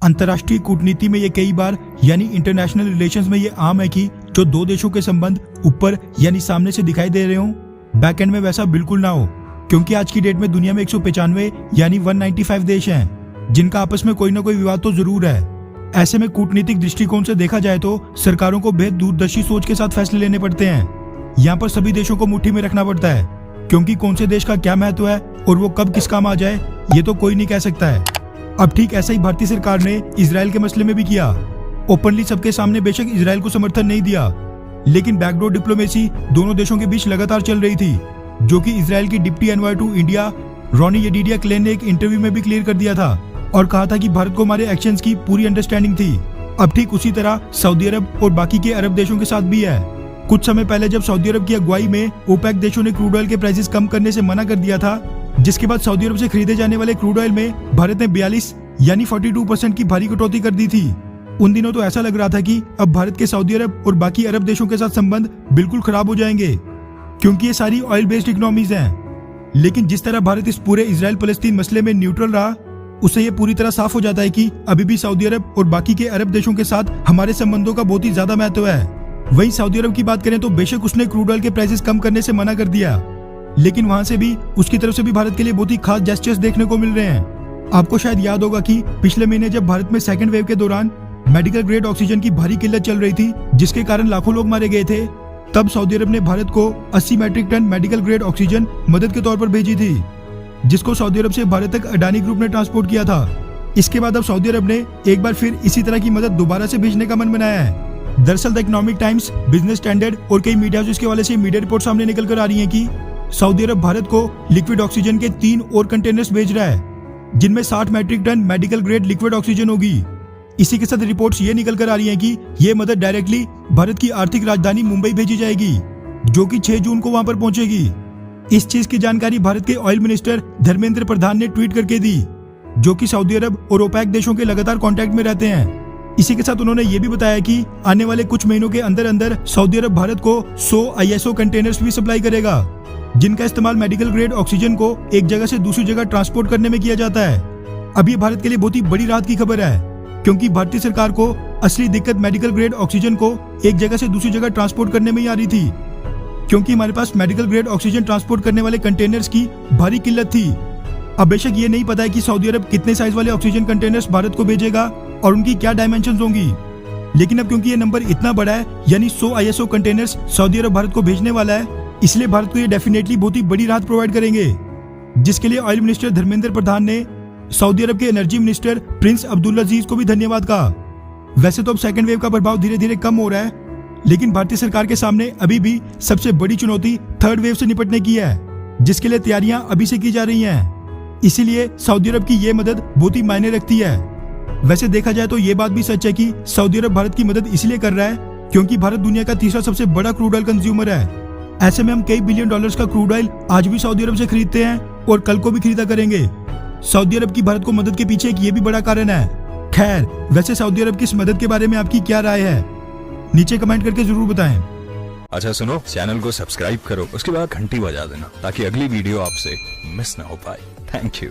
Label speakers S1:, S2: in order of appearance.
S1: अंतर्राष्ट्रीय कूटनीति में ये कई बार यानी इंटरनेशनल रिलेशंस में ये आम है कि जो दो देशों के संबंध ऊपर यानी सामने से दिखाई दे रहे हो, बैकएंड में वैसा बिल्कुल ना हो। क्योंकि आज की डेट में दुनिया में 195 यानी 195 देश हैं जिनका आपस में कोई ना कोई विवाद तो जरूर है। ऐसे में कूटनीतिक दृष्टिकोण से देखा जाए तो सरकारों को बेहद दूरदर्शी सोच के साथ फैसले लेने पड़ते हैं। यहाँ पर सभी देशों को मुट्ठी में रखना पड़ता है, क्योंकि कौन से देश का क्या महत्व है और वो कब किस काम आ जाए ये तो कोई नहीं कह सकता है। अब ठीक ऐसा ही भारतीय सरकार ने इजराइल के मसले में भी किया। ओपनली सबके सामने बेशक इजराइल को समर्थन नहीं दिया, लेकिन बैकडोर डिप्लोमेसी दोनों देशों के बीच लगातार चल रही थी, जो कि इजराइल की deputy envoy to India Rony Yedidia Clein ने एक इंटरव्यू में भी क्लियर कर दिया था और कहा था कि भारत को हमारे एक्शंस की पूरी अंडरस्टैंडिंग थी। अब ठीक उसी तरह सऊदी अरब और बाकी के अरब देशों के साथ भी है। कुछ समय पहले जब सऊदी अरब की अगुवाई में ओपेक देशों ने क्रूड ऑयल के प्राइसेस कम करने से मना कर दिया था, जिसके बाद सऊदी अरब से खरीदे जाने वाले क्रूड ऑयल में भारत ने 42 यानी 42% की भारी कटौती कर दी थी। उन दिनों तो ऐसा लग रहा था कि अब भारत के सऊदी अरब और बाकी अरब देशों के साथ संबंध बिल्कुल खराब हो जाएंगे, क्योंकि ये सारी ऑयल बेस्ड इकोनॉमीज हैं। लेकिन जिस तरह भारत इस पूरे इजराइल फलस्तीन मसले में न्यूट्रल रहा, उससे ये पूरी तरह साफ हो जाता है कि अभी भी सऊदी अरब और बाकी के अरब देशों के साथ हमारे संबंधों का बहुत ही ज्यादा महत्व है। वहीं सऊदी अरब की बात करें तो बेशक उसने क्रूड ऑयल के प्राइसेस कम करने से मना कर दिया, लेकिन वहां से भी उसकी तरफ से भी भारत के लिए बहुत ही खास जेस्चर्स देखने को मिल रहे हैं। आपको शायद याद होगा कि पिछले महीने जब भारत में सेकंड वेव के दौरान मेडिकल ग्रेड ऑक्सीजन की भारी किल्लत चल रही थी, जिसके कारण लाखों लोग मारे गए थे, तब सऊदी अरब ने भारत को 80 metric ton medical grade oxygen मदद के तौर पर भेजी थी, जिसको सऊदी अरब से भारत तक अडानी ग्रुप ने ट्रांसपोर्ट किया था। इसके बाद अब सऊदी अरब ने एक बार फिर इसी तरह की मदद दोबारा से भेजने का मन बनाया है। दरअसल the economic times, business standard और कई मीडिया इसके वाले से मीडिया रिपोर्ट सामने निकल कर आ रही है कि सऊदी अरब भारत को लिक्विड ऑक्सीजन के 3 और कंटेनर्स भेज रहा है, जिनमें 60 metric ton medical grade liquid oxygen होगी। इसी के साथ रिपोर्ट्स ये निकल कर आ रही हैं कि ये मदद डायरेक्टली भारत की आर्थिक राजधानी मुंबई भेजी जाएगी, जो कि 6 जून को वहां पर पहुंचेगी। इस चीज की जानकारी भारत के ऑयल मिनिस्टर धर्मेंद्र प्रधान ने ट्वीट करके दी, जो कि सऊदी अरब और ओपेक देशों के लगातार कांटेक्ट में रहते हैं। इसी के साथ उन्होंने ये भी बताया कि आने वाले कुछ महीनों के अंदर अंदर सऊदी अरब भारत को 100 ISO कंटेनर्स भी सप्लाई करेगा, जिनका इस्तेमाल मेडिकल ग्रेड ऑक्सीजन को एक जगह से दूसरी जगह ट्रांसपोर्ट करने में किया जाता है। अब ये भारत के लिए बहुत ही बड़ी राहत की खबर है, क्योंकि भारतीय सरकार को असली दिक्कत मेडिकल ग्रेड ऑक्सीजन को एक जगह से दूसरी जगह ट्रांसपोर्ट करने में ही आ रही थी, क्योंकि हमारे पास मेडिकल ग्रेड ऑक्सीजन ट्रांसपोर्ट करने वाले कंटेनर्स की भारी किल्लत थी। अब बेशक ये नहीं पता है कि सऊदी अरब कितने साइज वाले ऑक्सीजन कंटेनर्स भारत को भेजेगा और उनकी क्या डायमेंशंस होंगी, लेकिन अब क्योंकि ये नंबर इतना बड़ा है यानी 100 ISO कंटेनर्स सऊदी अरब भारत को भेजने वाला है, इसलिए भारत को ये डेफिनेटली बहुत ही बड़ी राहत प्रोवाइड करेंगे, जिसके लिए ऑयल मिनिस्टर धर्मेंद्र प्रधान ने सऊदी अरब के एनर्जी मिनिस्टर प्रिंस अब्दुल्लाजीज को भी धन्यवाद कहा। वैसे तो अब सेकंड वेव का प्रभाव धीरे धीरे कम हो रहा है, लेकिन भारतीय सरकार के सामने अभी भी सबसे बड़ी चुनौती थर्ड वेव से निपटने की है, जिसके लिए तैयारियां अभी से की जा रही हैं। इसीलिए सऊदी अरब की ये मदद बहुत ही मायने रखती है। वैसे देखा जाए तो ये बात भी सच है कि सऊदी अरब भारत की मदद इसलिए कर रहा है क्योंकि भारत दुनिया का तीसरा सबसे बड़ा क्रूड ऑयल कंज्यूमर है। ऐसे में हम कई बिलियन डॉलर्स का क्रूड ऑयल आज भी सऊदी अरब से खरीदते हैं और कल को भी खरीदा करेंगे। सऊदी अरब की भारत को मदद के पीछे एक ये भी बड़ा कारण है। खैर, वैसे सऊदी अरब की इस मदद के बारे में आपकी क्या राय है, नीचे कमेंट करके जरूर बताएं।
S2: अच्छा सुनो, चैनल को सब्सक्राइब करो, उसके बाद घंटी बजा देना ताकि अगली वीडियो आपसे मिस ना हो पाए। Thank you.